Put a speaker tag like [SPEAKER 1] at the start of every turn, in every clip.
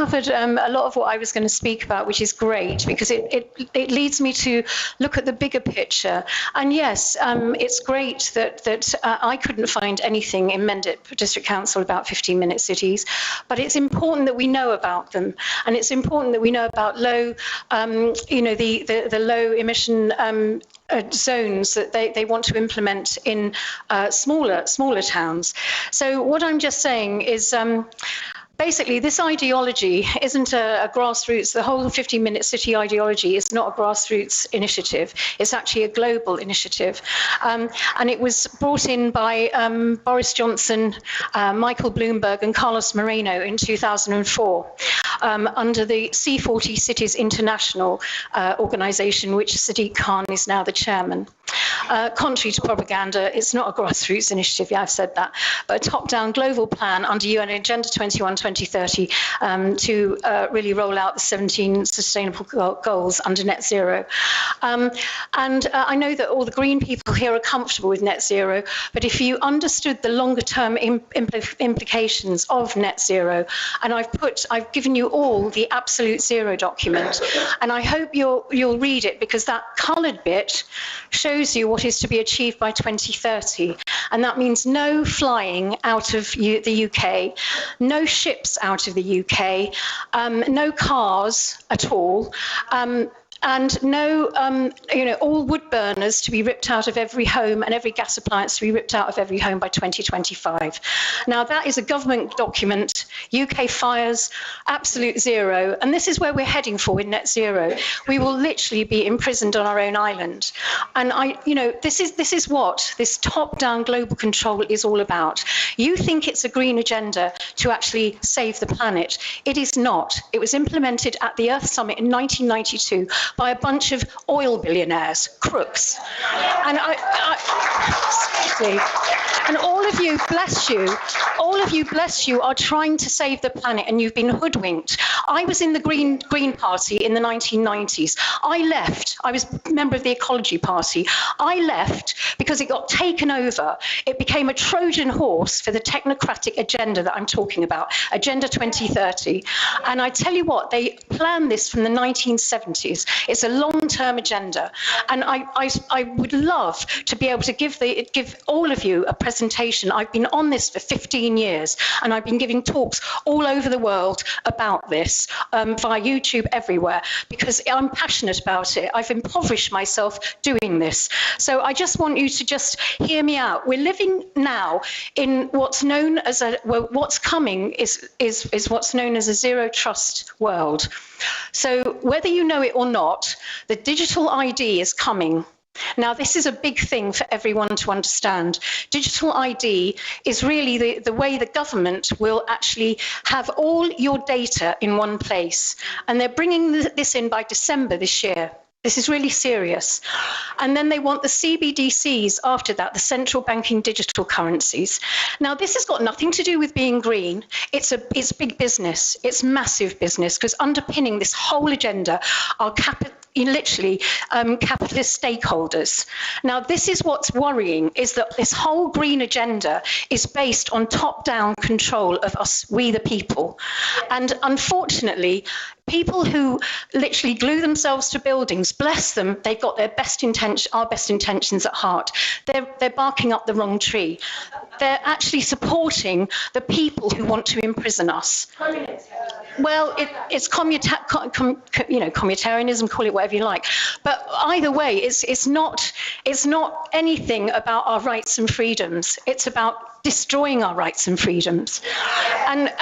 [SPEAKER 1] covered a lot of what I was going to speak about, which is great because it leads me to look at the bigger picture. And yes, it's great that I couldn't find anything in Mendip District Council about 15-minute cities, but it's important that we know about them, and it's important that we know about low, the low emission zones that they want to implement in smaller towns. So what I'm just saying is basically, this ideology isn't a grassroots, the whole 15-minute city ideology is not a grassroots initiative. It's actually a global initiative. And it was brought in by Boris Johnson, Michael Bloomberg, and Carlos Moreno in 2004 under the C40 Cities International organization, which Sadiq Khan is now the chairman. Contrary to propaganda, it's not a grassroots initiative, yeah, I've said that, but a top-down global plan under UN Agenda 21-2030 to really roll out the 17 sustainable goals under net zero. And I know that all the green people here are comfortable with net zero, but if you understood the longer-term implications of net zero, and I've given you all the absolute zero document, and I hope you'll read it, because that coloured bit shows you what is to be achieved by 2030. And that means no flying out of the UK, no ships out of the UK, no cars at all, and no, all wood burners to be ripped out of every home and every gas appliance to be ripped out of every home by 2025. Now, that is a government document, UK fires, absolute zero, and this is where we're heading for with net zero. We will literally be imprisoned on our own island. And this is what this top-down global control is all about. You think it's a green agenda to actually save the planet. It is not. It was implemented at the Earth Summit in 1992 by a bunch of oil billionaires, crooks. And and all of you, bless you, are trying to save the planet, and you've been hoodwinked. I was in the Green Party in the 1990s. I left. I was a member of the Ecology Party. I left because it got taken over. It became a Trojan horse for the technocratic agenda that I'm talking about, Agenda 2030. And I tell you what, they planned this from the 1970s. It's a long-term agenda. And I would love to be able to give all of you a presentation. I've been on this for 15 years, and I've been giving talks all over the world about this via YouTube everywhere, because I'm passionate about it. I've impoverished myself doing this. So I just want you to just hear me out. We're living now in what's known as what's coming is what's known as a zero trust world. So whether you know it or not, the digital ID is coming. Now, this is a big thing for everyone to understand. Digital ID is really the way the government will actually have all your data in one place. And they're bringing this in by December this year. This is really serious. And then they want the CBDCs after that, the central banking digital currencies. Now, this has got nothing to do with being green. It's big business. It's massive business, because underpinning this whole agenda are capitalist stakeholders. Now, this is what's worrying, is that this whole green agenda is based on top-down control of us, we the people. And unfortunately, people who literally glue themselves to buildings, bless them, they've got our best intentions at heart. They're barking up the wrong tree. They're actually supporting the people who want to imprison us. Well, it's communitarianism, call it whatever you like. But either way, it's not anything about our rights and freedoms. It's about destroying our rights and freedoms. And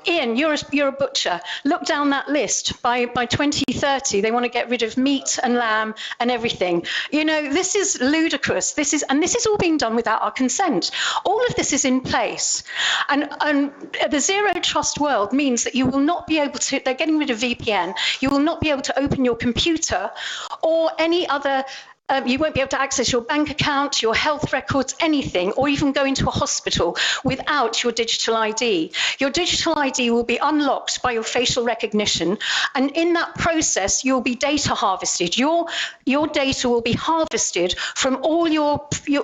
[SPEAKER 1] Ian, you're a butcher. Look down that list. By 2030, they want to get rid of meat and lamb and everything. This is ludicrous. This is all being done without our consent. All of this is in place. And the zero trust world means that you will not be able to, they're getting rid of VPN, you will not be able to open your computer or any other you won't be able to access your bank account, your health records, anything, or even go into a hospital without your digital ID. Your digital ID will be unlocked by your facial recognition, and in that process, you'll be data harvested. Your data will be harvested from all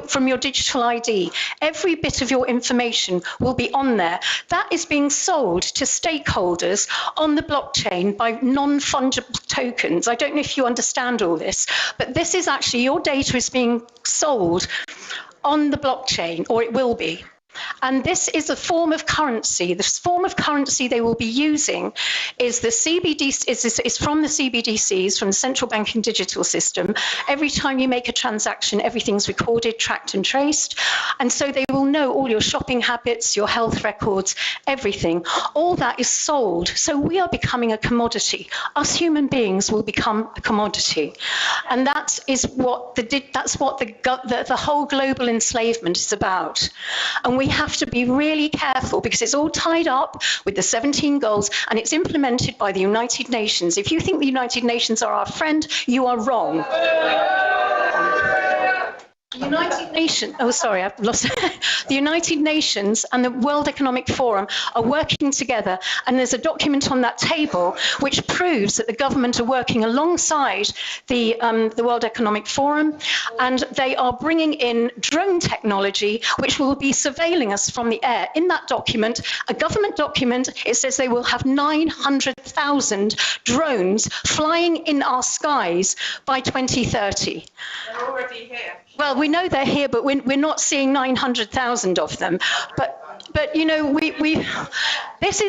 [SPEAKER 1] from your digital ID. Every bit of your information will be on there. That is being sold to stakeholders on the blockchain by non-fungible tokens. I don't know if you understand all this, but this is actually, your data is being sold on the blockchain, or it will be. And this is a form of currency. This form of currency they will be using is the CBDC, is from the CBDCs, from the central banking digital system. Every time you make a transaction, everything's recorded, tracked and traced. And so they will know all your shopping habits, your health records, everything. All that is sold. So we are becoming a commodity. Us human beings will become a commodity. And that is what the whole global enslavement is about. And we have to be really careful because it's all tied up with the 17 goals and it's implemented by the United Nations. If you think the United Nations are our friend, you are wrong. The United Nations, oh sorry, I've lost it. The United Nations and the World Economic Forum are working together, and there's a document on that table which proves that the government are working alongside the World Economic Forum, and they are bringing in drone technology which will be surveilling us from the air. In that document, a government document, it says they will have 900,000 drones flying in our skies by 2030.
[SPEAKER 2] They're already here.
[SPEAKER 1] Well, we know they're here, but we're not seeing 900,000 of them. But you know, this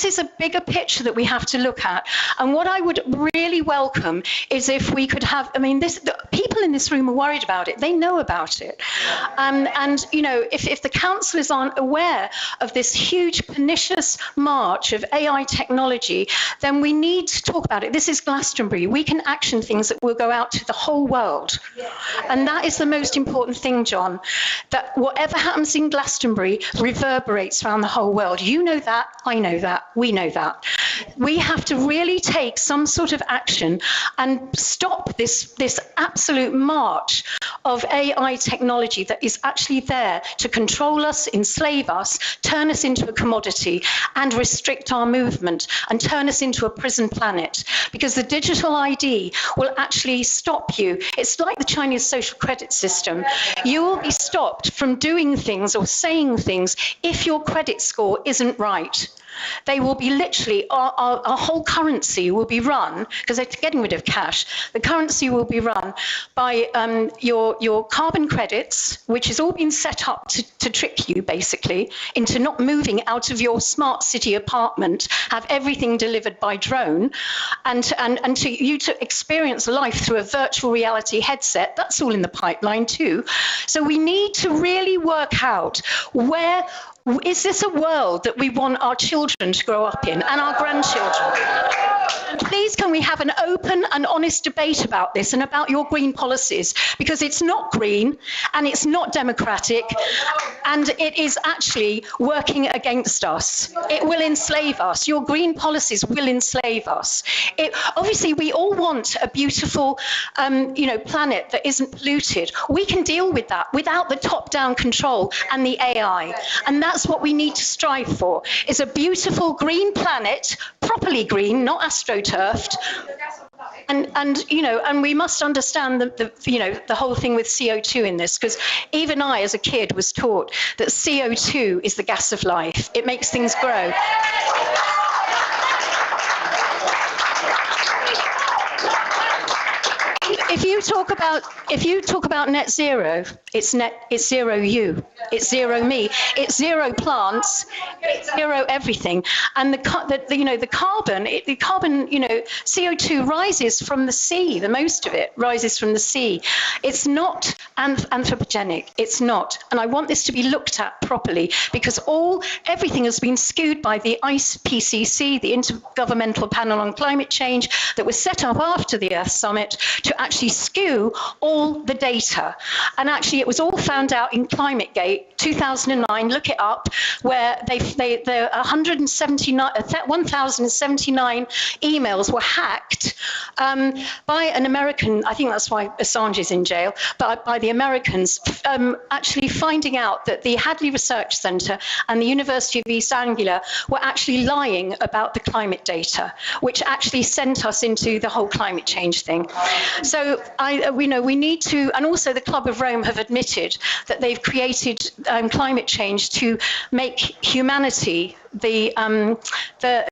[SPEAKER 1] is a bigger picture that we have to look at. And what I would really welcome is if we could have, I mean, the people in this room are worried about it. They know about it. And you know, if the councillors aren't aware of this huge pernicious march of AI technology, then we need to talk about it. This is Glastonbury. We can action things that will go out to the whole world. And that is the most important thing, John, that whatever happens in Glastonbury reverberates around the whole world. You know that, I know that, we know that. We have to really take some sort of action and stop this absolute march of AI technology that is actually there to control us, enslave us, turn us into a commodity and restrict our movement and turn us into a prison planet. Because the digital ID will actually stop you. It's like the Chinese social credit system. You will be stopped from doing things or saying things if your credit score isn't right. They will be literally, our whole currency will be run, because they're getting rid of cash, the currency will be run by your carbon credits, which has all been set up to trick you, basically, into not moving out of your smart city apartment, have everything delivered by drone, and to you to experience life through a virtual reality headset. That's all in the pipeline too. So we need to really work out where, is this a world that we want our children to grow up in and our grandchildren? And please, can we have an open and honest debate about this and about your green policies? Because it's not green and it's not democratic and it is actually working against us. It will enslave us. Your green policies will enslave us. Obviously, we all want a beautiful planet that isn't polluted. We can deal with that without the top-down control and the AI. And that's what we need to strive for, is a beautiful green planet, properly green, not astroturfed. And we must understand the whole thing with CO2 in this, because even I, as a kid, was taught that CO2 is the gas of life. It makes things grow. If you talk about net zero, it's zero you, it's zero me, it's zero plants, it's zero everything. And the carbon, CO2 rises from the sea. The most of it rises from the sea. It's not anthropogenic. It's not. And I want this to be looked at properly, because everything has been skewed by the IPCC, the Intergovernmental Panel on Climate Change, that was set up after the Earth Summit to actually skew all the data. And actually, it was all found out in ClimateGate 2009. Look it up, where the 1,079 emails were hacked by an American. I think that's why Assange is in jail. But by the Americans, actually finding out that the Hadley Research Centre and the University of East Anglia were actually lying about the climate data, which actually sent us into the whole climate change thing. So we need to, and also the Club of Rome have admitted that they've created climate change to make humanity the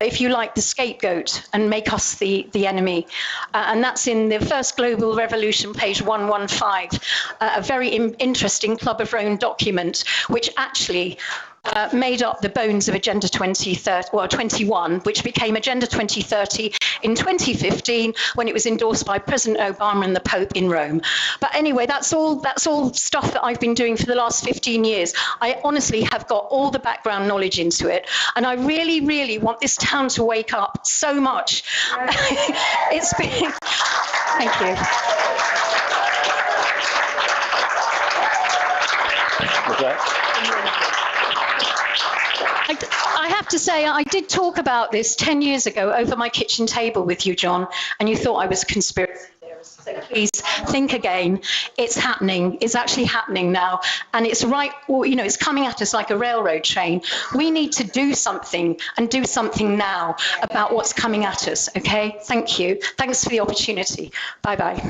[SPEAKER 1] if you like, the scapegoat, and make us the enemy. And that's in the First Global Revolution, page 115, a very interesting Club of Rome document, which actually made up the bones of Agenda 21, which became Agenda 2030 in 2015 when it was endorsed by President Obama and the Pope in Rome. But anyway, that's all stuff that I've been doing for the last 15 years. I honestly have got all the background knowledge into it, and I really, really want this town to wake up so much. It's been... Thank you.
[SPEAKER 2] Okay.
[SPEAKER 1] I have to say, I did talk about this 10 years ago over my kitchen table with you, John, and you thought I was a conspiracy theorist. So please think again. It's happening. It's actually happening now. And it's right, it's coming at us like a railroad train. We need to do something, and do something now about what's coming at us, okay? Thank you. Thanks for the opportunity. Bye-bye.